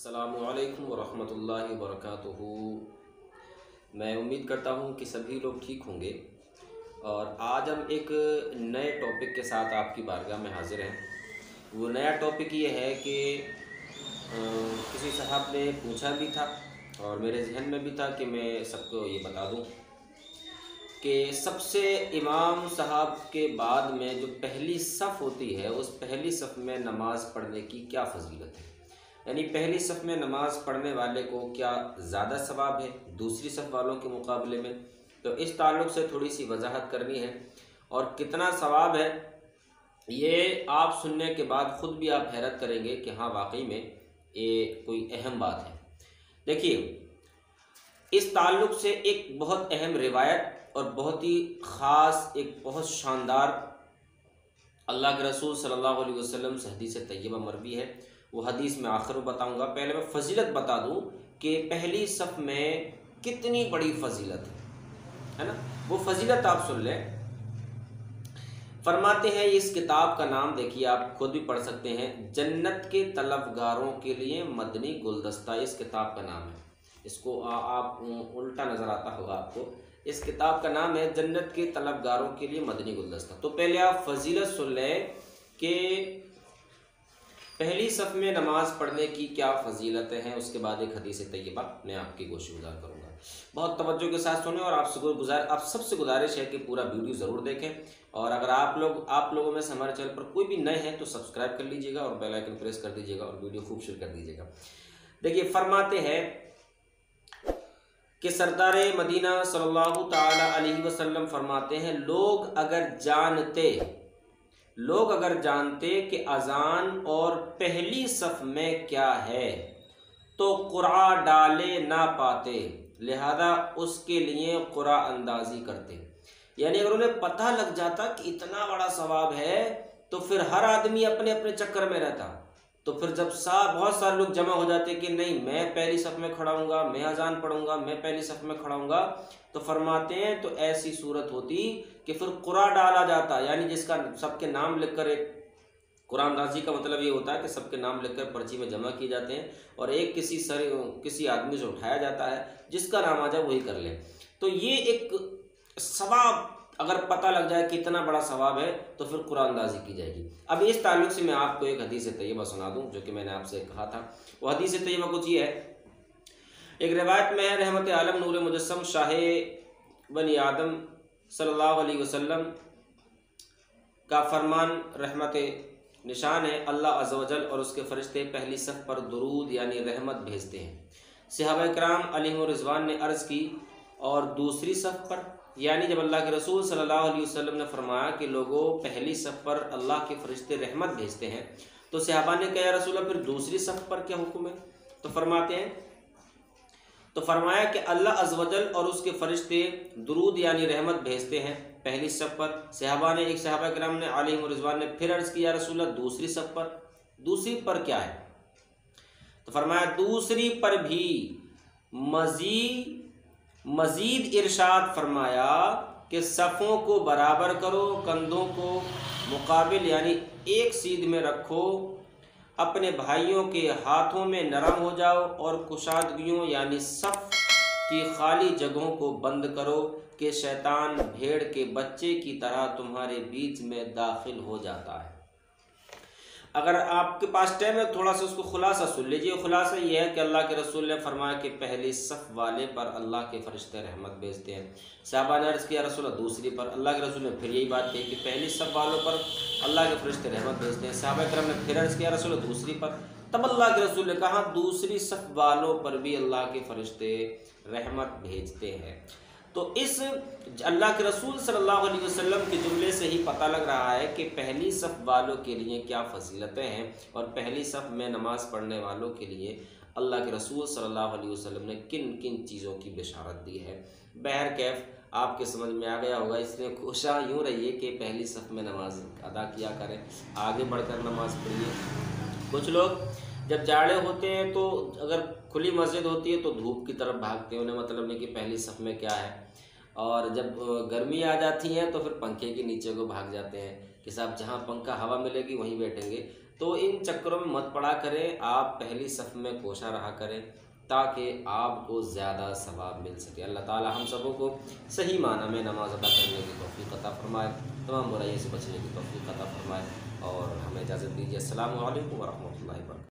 अस्सलामुअलैकुम वरहमतुल्लाहि वबरकातुहू। मैं उम्मीद करता हूँ कि सभी लोग ठीक होंगे और आज हम एक नए टॉपिक के साथ आपकी बारगाह में हाज़िर हैं। वो नया टॉपिक ये है कि किसी साहब ने पूछा भी था और मेरे जहन में भी था कि मैं सबको ये बता दूँ कि सबसे इमाम साहब के बाद में जो पहली सफ़ होती है उस पहली सफ़ में नमाज़ पढ़ने की क्या फजीलत है, यानी पहली सफ़ में नमाज़ पढ़ने वाले को क्या ज़्यादा सवाब है दूसरी सफ़ वालों के मुकाबले में। तो इस ताल्लुक़ से थोड़ी सी वजाहत करनी है और कितना सवाब है ये आप सुनने के बाद ख़ुद भी आप हैरत करेंगे कि हाँ वाकई में ये कोई अहम बात है। देखिए, इस ताल्लुक़ से एक बहुत अहम रिवायत और बहुत ही ख़ास एक बहुत शानदार अल्लाह के रसूल सल्लल्लाहु अलैहि वसल्लम से हदीस तय्यबा मरवी है। वो हदीस में आखिर में बताऊँगा, पहले मैं फ़जीलत बता दूँ कि पहली सफ़ में कितनी बड़ी फ़जीलत है ना। वो फ़जीलत आप सुन लें। फरमाते हैं, इस किताब का नाम देखिए, आप खुद भी पढ़ सकते हैं, जन्नत के तलबगारों के लिए मदनी गुलदस्ता, इस किताब का नाम है। इसको आप उल्टा नज़र आता होगा आपको। इस किताब का नाम है जन्नत के तलबगारों के लिए मदनी गुलदस्ता। तो पहले आप फजीलत सुन लें कि पहली सफ़ में नमाज़ पढ़ने की क्या फजीलतें हैं, उसके बाद एक हदीस तय्यबा मैं आपकी गोशगुजार करूँगा। बहुत तवज्जो के साथ सुने और आप सबसे गुजारिश है कि पूरा वीडियो ज़रूर देखें और अगर आप लोगों में से हमारे चैनल पर कोई भी नए हैं तो सब्सक्राइब कर लीजिएगा और बेल आइकन प्रेस कर दीजिएगा और वीडियो खूब शेयर कर दीजिएगा। देखिए, फरमाते हैं कि सरदार मदीना सल्लल्लाहु ताला अलैहि वसल्लम फरमाते हैं, लोग अगर जानते कि अजान और पहली सफ़ में क्या है तो क़ुरा डाले ना पाते, लिहाजा उसके लिए क़ुरा अंदाज़ी करते। यानी अगर उन्हें पता लग जाता कि इतना बड़ा सवाब है तो फिर हर आदमी अपने अपने चक्कर में रहता। तो फिर जब बहुत सारे लोग जमा हो जाते कि नहीं मैं पहली सफ़ में खड़ा हूँगा, मैं अजान पढ़ूँगा, मैं पहली सफ़ में खड़ा हूँगा, तो फरमाते हैं तो ऐसी सूरत होती कि फिर क़ुरा डाला जाता, यानी जिसका सबके नाम लिखकर, एक कुरानदाजी का मतलब ये होता है कि सबके नाम लिखकर पर्ची में जमा किए जाते हैं और एक किसी आदमी से उठाया जाता है, जिसका नाम आ जाए वही कर ले। तो ये एक सवाब अगर पता लग जाए कि इतना बड़ा सवाब है तो फिर कुरानदाजी की जाएगी। अब इस ताल्लुक़ से मैं आपको एक हदीस तय्यबा सुना दूं जो कि मैंने आपसे कहा था। वो हदीस तय्यबा कुछ ये है, एक रिवायत में है, रहमत आलम नूर मुजस्सम शाह बनी आदम सल्लल्लाहु अलैहि वसल्लम का फरमान रहमत निशान है, अल्लाह अज़्ज़ व जल और उसके फ़रिश्ते पहली सफ़ पर दुरूद यानी रहमत भेजते हैं। सहाबा किराम अलैहिम रिज़वान ने अर्ज़ की, और दूसरी सफ़ पर, यानी जब अल्लाह के रसूल सल्लल्लाहु अलैहि वसल्लम ने फरमाया कि लोगों पहली सफ़ पर अल्लाह के फ़रिश्ते रहमत भेजते हैं, तो सहाबा ने कहा, या रसूल अल्लाह फिर दूसरी सफ़ पर क्या हुक्म है। तो फरमाया कि अल्लाह अज़्ज़ व जल और उसके फ़रिश्ते दुरूद यानी रहमत भेजते हैं पहली सफ़ पर। सहाबा किराम ने अलैहिम रिज़वान ने फिर अर्ज़ किया, रसूल अल्लाह दूसरी सफ़ पर, दूसरी पर क्या है। तो फरमाया दूसरी पर भी मज़ीद इरशाद फरमाया कि सफ़ों को बराबर करो, कंधों को मुकाबिल यानी एक सीध में रखो, अपने भाइयों के हाथों में नरम हो जाओ और कुशादगियों यानी सफ़ की खाली जगहों को बंद करो कि शैतान भेड़ के बच्चे की तरह तुम्हारे बीच में दाखिल हो जाता है। अगर आपके पास टाइम है थोड़ा सा उसको खुलासा सुन लीजिए। खुलासा ये है कि अल्लाह के रसूल ने फरमाया कि पहली सफ़ वाले पर अल्लाह के फ़रिश्ते रहमत भेजते हैं। सहाबा ने अर्ज़ किया, रसूल दूसरी पर। अल्लाह के रसूल ने फिर यही बात कही कि पहली सफ़ वालों पर अल्लाह के फ़रिश्ते रहमत भेजते हैं। सहाबा किराम ने फिर अर्ज़ किया, रसूल दूसरी पर। तब अल्लाह के रसूल ने कहा, दूसरी सफ़ वालों पर भी अल्लाह के फ़रिश्ते रहमत भेजते हैं। तो इस अल्लाह के रसूल सल्लल्लाहु अलैहि वसल्लम के जुमले से ही पता लग रहा है कि पहली सफ़ वालों के लिए क्या फजीलतें हैं और पहली सफ़ में नमाज़ पढ़ने वालों के लिए अल्लाह के रसूल सल्लल्लाहु अलैहि वसल्लम ने किन किन चीज़ों की बिशारत दी है। बहर कैफ आपके समझ में आ गया होगा, इसलिए कोशिश यूँ रहिए कि पहली सफ़ में नमाज अदा किया करें, आगे बढ़कर नमाज़ पढ़िए। कुछ लोग जब जाड़े होते हैं तो अगर खुली मस्जिद होती है तो धूप की तरफ भागते हैं, उन्हें मतलब नहीं कि पहली सफ़ में क्या है, और जब गर्मी आ जाती है तो फिर पंखे के नीचे को भाग जाते हैं कि साहब जहाँ पंखा हवा मिलेगी वहीं बैठेंगे। तो इन चक्करों में मत पड़ा करें, आप पहली सफ़ में कोशा रहा करें ताकि आपको ज़्यादा सवाब मिल सके। अल्लाह ताला हम सबों को सही माना में नमाज अदा करने की तौफीक अता फ़रमाए, तमाम बुराइयों से बचने की तौफीक अता फ़रमाए और हमें इजाज़त दीजिए। अस्सलामु अलैकुम व रहमतुल्लाहि व बरकातहू।